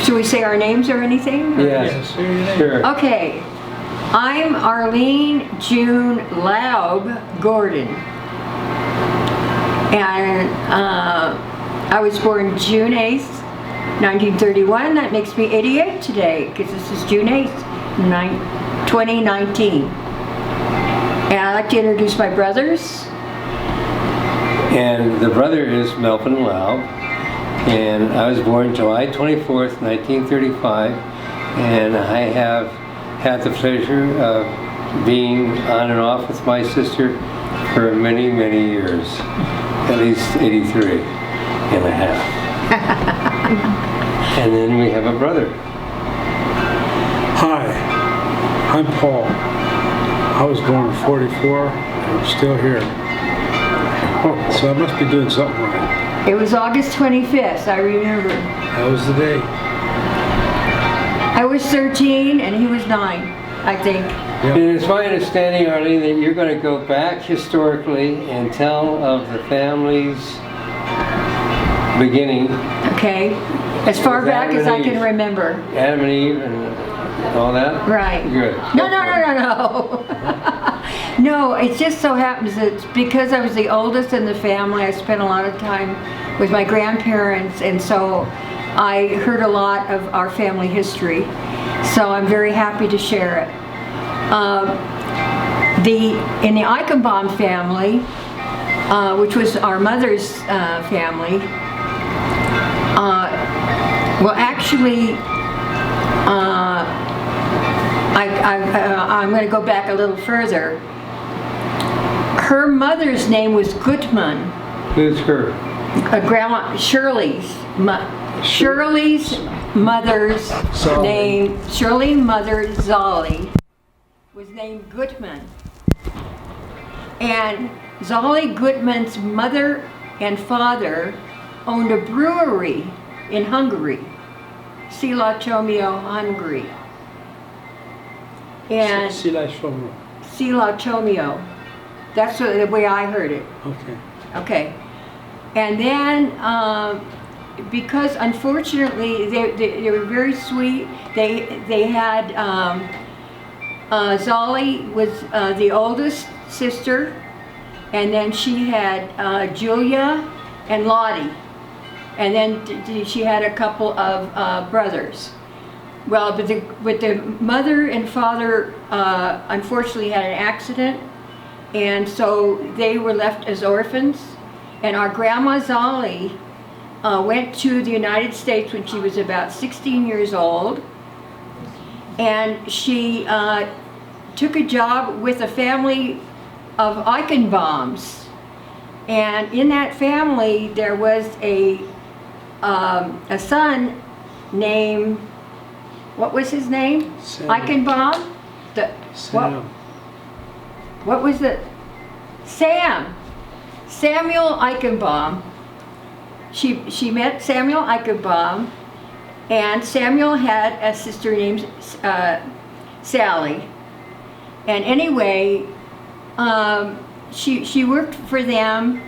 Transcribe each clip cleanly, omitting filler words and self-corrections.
Should we say our names or anything? Yes, sure. Okay. I'm Arline June Laub Gordon. And I was born June 8th, 1931. That makes me 88 today, because this is June 8th, 2019. And I'd like to introduce my brothers. And the brother is Melvin and Laub. And I was born July 24th, 1935. And I have had the pleasure of being on and off with my sister for many, many years. At least 83 and a half. And then we have a brother. Hi, I'm Paul. I was born in 44 and I'm still here. So I must be doing something right. It was August 25th, I remember. That was the day. I was 13 and he was 9, I think. Yep. And it's my understanding, Arline, that you're going to go back historically and tell of the family's beginning. Okay, as far back as I can remember. Adam and Eve and all that? Right. Good. No. No, it just so happens that because I was the oldest in the family, I spent a lot of time with my grandparents, and so I heard a lot of our family history. So I'm very happy to share it. In the Eichenbaum family, which was our mother's family, well, actually, I'm going to go back a little further. Her mother's name was Gutmann. Who's her? Grandma Shirley's mother's name, Shirley Mother Zolly, was named Gutmann. And Zolly Gutmann's mother and father owned a brewery in Hungary, Sila Chomio, Hungary. And Sila Chomio. That's the way I heard it. Okay. Okay. And then, because unfortunately they were very sweet, they had, Zolly was the oldest sister, and then she had Julia and Lottie, and then she had a couple of brothers. Well, but the mother and father unfortunately had an accident, and so they were left as orphans. And our grandma Zolly went to the United States when she was about 16 years old, and she took a job with a family of Eichenbaums. And in that family there was a son named, what was his name? Sam. Eichenbaum? Sam. What was it? Sam. Samuel Eichenbaum. She met Samuel Eichenbaum, and Samuel had a sister named Sally. And anyway, she worked for them,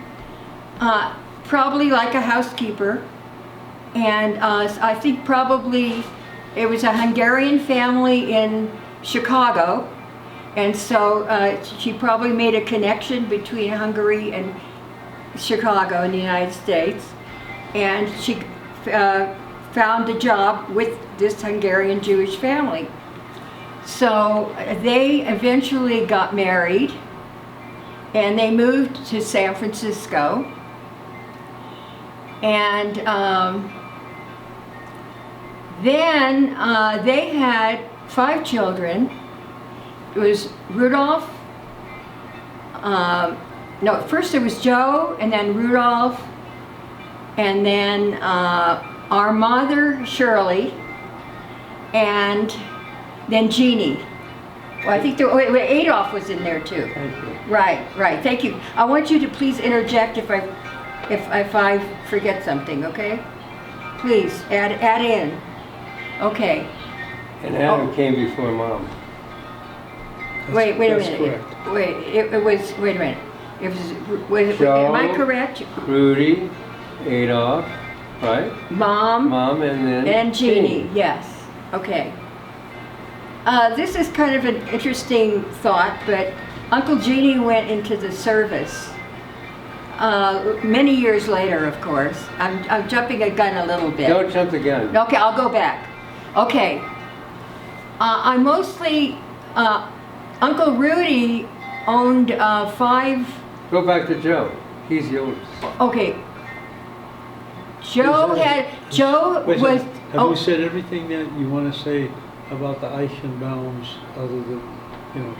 probably like a housekeeper, and I think probably it was a Hungarian family in Chicago, and so she probably made a connection between Hungary and Chicago in the United States, and she found a job with this Hungarian Jewish family. So they eventually got married, and they moved to San Francisco, and then they had 5 children. It was Rudolph, no, first it was Joe, and then Rudolph, and then our mother Shirley, and then Jeannie. Well, I think wait, Adolf was in there too. Thank you. Right. Thank you. I want you to please interject if I forget something. Okay? Please add in. Okay. And Adam came before Mom. Wait a That's minute. correct. Wait a minute. It was Joe, am I correct? Rudy, Adolf, right? Mom, Mom and then and Jeannie, yes. Okay. This is kind of an interesting thought, but Uncle Jeannie went into the service many years later, of course. I'm jumping a gun a little bit. Don't jump the gun. Okay, I'll go back. Okay. I mostly, Uncle Rudy owned 5, Go back to Joe. He's the oldest. okay. Joe Wait a was, second. Have you said everything that you want to say about the Eichenbaums, other than,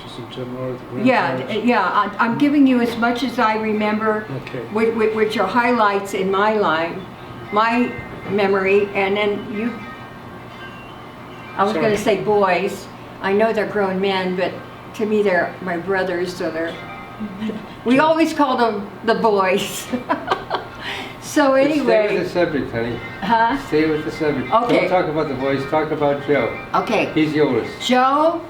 just in general, or the grandparents? yeah, I'm giving you as much as I remember, Okay. which are highlights in my memory, and then you, I was Sorry. going to say boys. I know they're grown men, but to me they're my brothers, so we always called them the boys. So Stay with anyway, the subject, honey. huh? Stay with the subject. Okay. Don't talk about the boys, talk about Joe. Okay. He's the oldest. Joe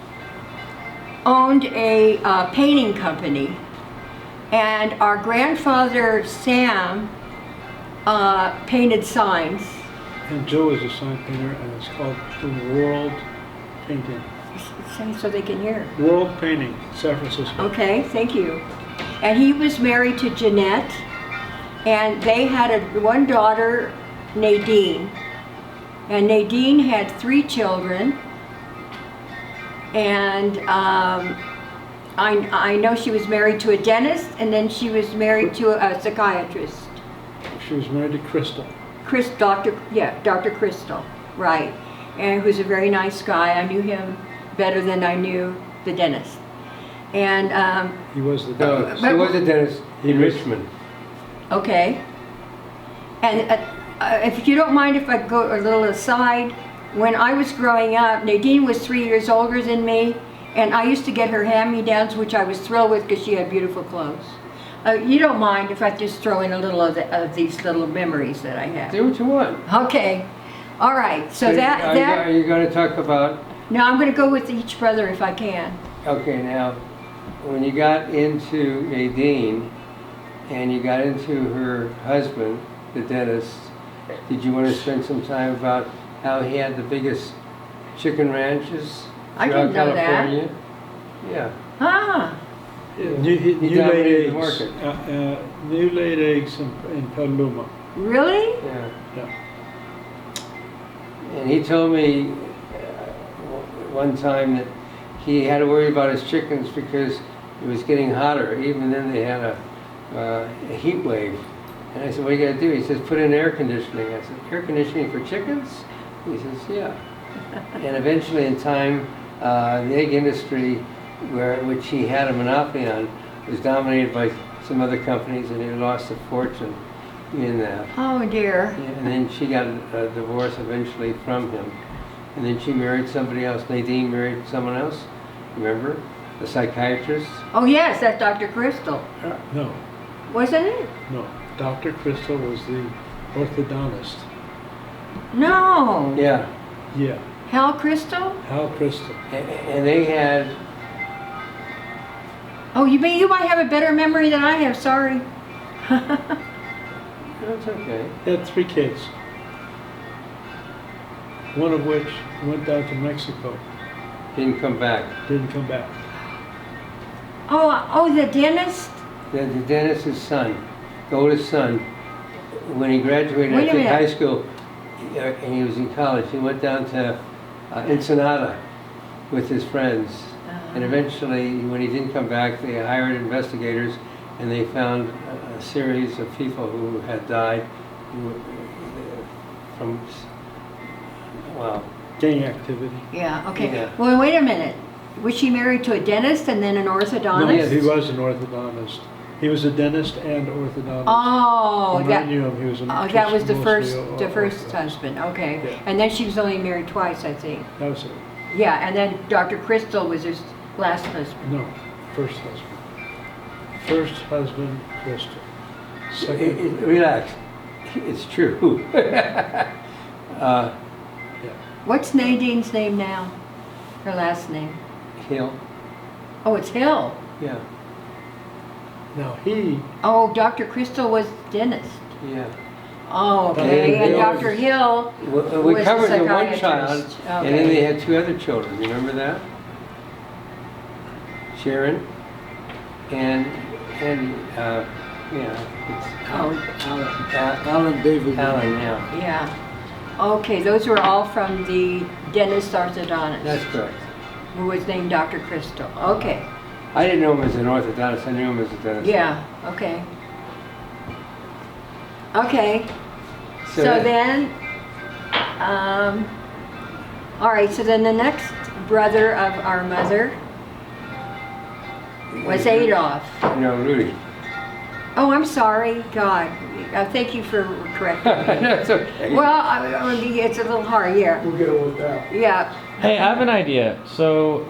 owned a painting company, and our grandfather Sam painted signs. And Joe is a sign painter, and it's called the World Painting. Say so they can hear. World Painting, San Francisco. Okay, thank you. And he was married to Jeanette, and they had one daughter, Nadine. And Nadine had 3 children. And I know she was married to a dentist, and then she was married to a psychiatrist. She was married to Crystal. Dr. Crystal, right. And who's a very nice guy. I knew him better than I knew the dentist. And He was the No, dentist. she was a dentist in was- Richmond. okay. And if you don't mind if I go a little aside, when I was growing up, Nadine was 3 years older than me, and I used to get her hand-me-downs, which I was thrilled with because she had beautiful clothes. You don't mind if I just throw in a little of these little memories that I have? Do what you want. Okay. All right. So Are that you going to talk about? now I'm going to go with each brother if I can. Okay, now, when you got into Nadine and you got into her husband, the dentist, did you want to spend some time about how he had the biggest chicken ranches I throughout didn't know that. California? Yeah. Ah. New dominated laid the eggs. market. New laid eggs in Petaluma. Really? Yeah. Yeah. And he told me one time that he had to worry about his chickens because it was getting hotter. Even then they had a heat wave. And I said, what are you going to do? He says, put in air conditioning. I said, air conditioning for chickens? He says, yeah. And eventually in time, the egg industry, which he had a monopoly on, was dominated by some other companies, and he lost a fortune in that. Oh dear. Yeah, and then she got a divorce eventually from him. And then she married somebody else. Nadine married someone else, remember? The psychiatrist. Oh yes, that's Dr. Crystal. No, Wasn't it? no. Dr. Crystal was the orthodontist. No. Yeah. Yeah, Hal Crystal? Hal Crystal. And they had, Oh, you might have a better memory than I have. Sorry. that's okay. He had 3 kids. One of which went down to Mexico, Didn't come back. didn't come back. Oh, the dentist. The dentist's son, the oldest son, when he graduated, Wait a I think, minute. high school, and he was in college, he went down to Ensenada with his friends. And eventually, when he didn't come back, they hired investigators, and they found a series of people who had died from, well, Gang activity. Yeah. Okay. Yeah. Well, wait a minute. Was she married to a dentist and then an orthodontist? No, he was an orthodontist. He was a dentist and orthodontist. Oh, When I knew him, he was that was the mostly first orthodox. husband. Okay. Yeah. And then she was only married twice, I think. That was it. Yeah. And then Dr. Crystal was his last husband. No, first husband. First husband, Crystal. Second, relax, it's true. yeah. What's Nadine's name now? Her last name? Hill, Oh, it's Hill. yeah, Now he, Oh, Dr. Crystal was dentist. yeah. Oh, okay. And Dr. Hill We was covered a the one psychiatrist. child, and then they had 2 other children. You remember that? Sharon and Alan David. Alan, yeah. Yeah. Okay, those were all from the dentist orthodontist, That's correct. who was named Dr. Crystal. Okay. I didn't know him as an orthodontist. I knew him as a dentist. Yeah, okay. Okay, so that- then, all right, so then the next brother of our mother was Adolf. No, Rudy. Oh, I'm sorry, God. Thank you for correcting me. That's okay. Well, it's a little hard, yeah. We'll get it with that. Yeah, Hey, I have an idea. So